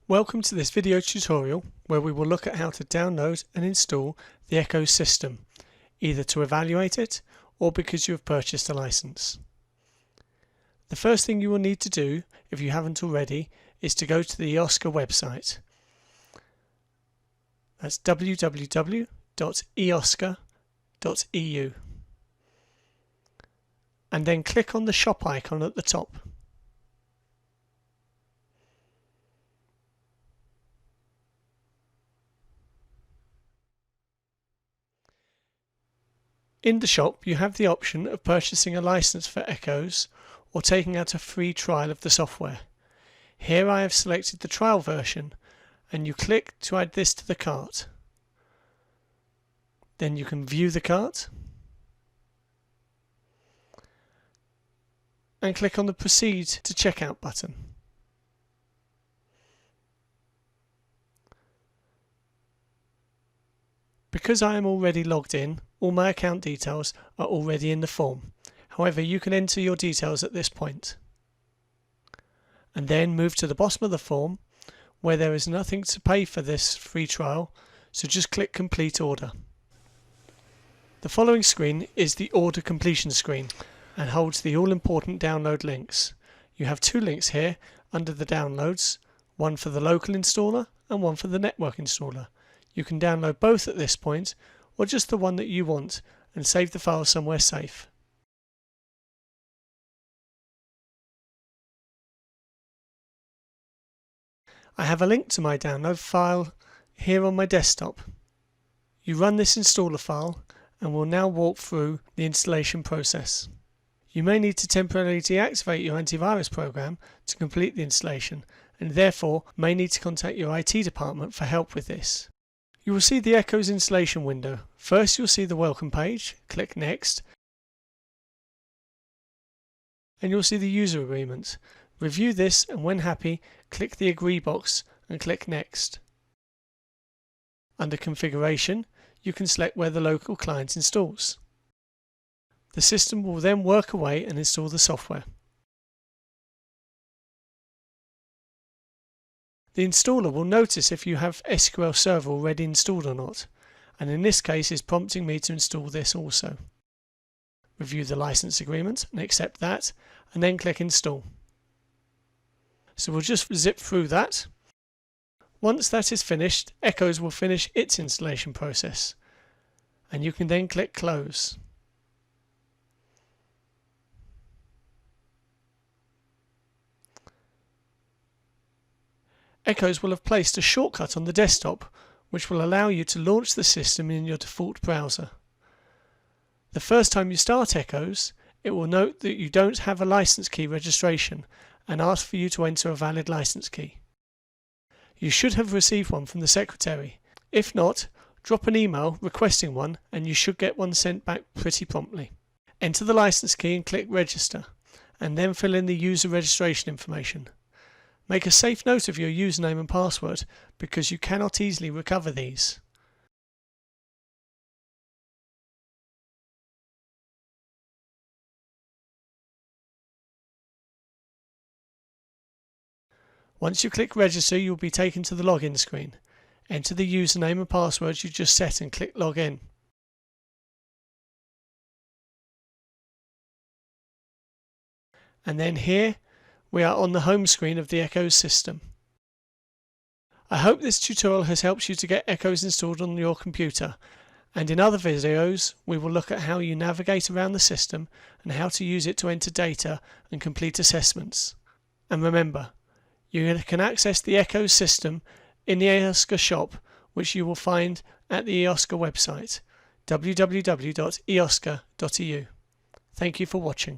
Welcome to this video tutorial where we will look at how to download and install the ECCOS system, either to evaluate it or because you have purchased a license. The first thing you will need to do, if you haven't already, is to go to the EOSCA website. That's www.eosca.eu, and then click on the shop icon at the top. In the shop, you have the option of purchasing a license for ECCOS or taking out a free trial of the software. Here I have selected the trial version, and you click to add this to the cart. Then you can view the cart and click on the Proceed to Checkout button. Because I am already logged in, all my account details are already in the form. However, you can enter your details at this point. And then move to the bottom of the form where there is nothing to pay for this free trial, so just click Complete Order. The following screen is the order completion screen and holds the all-important download links. You have two links here under the downloads, one for the local installer and one for the network installer. You can download both at this point, or just the one that you want, and save the file somewhere safe. I have a link to my download file here on my desktop. You run this installer file and we'll now walk through the installation process. You may need to temporarily deactivate your antivirus program to complete the installation, and therefore may need to contact your IT department for help with this. You will see the ECCOS installation window. First you'll see the welcome page, click Next, and you'll see the user agreement. Review this, and when happy, click the Agree box and click Next. Under Configuration, you can select where the local client installs. The system will then work away and install the software. The installer will notice if you have SQL Server already installed or not, and in this case is prompting me to install this also. Review the license agreement and accept that, and then click Install. So we'll just zip through that. Once that is finished, ECCOS will finish its installation process, and you can then click Close. ECCOS will have placed a shortcut on the desktop which will allow you to launch the system in your default browser. The first time you start ECCOS, it will note that you don't have a license key registration and ask for you to enter a valid license key. You should have received one from the secretary. If not, drop an email requesting one and you should get one sent back pretty promptly. Enter the license key and click Register, and then fill in the user registration information. Make a safe note of your username and password because you cannot easily recover these. Once you click Register, you will be taken to the login screen. Enter the username and password you just set and click Login. And then here we are on the home screen of the ECCOS system. I hope this tutorial has helped you to get ECCOS installed on your computer, and in other videos we will look at how you navigate around the system and how to use it to enter data and complete assessments. And remember, you can access the ECCOS system in the EOSCA shop, which you will find at the EOSCA website, www.eosca.eu. Thank you for watching.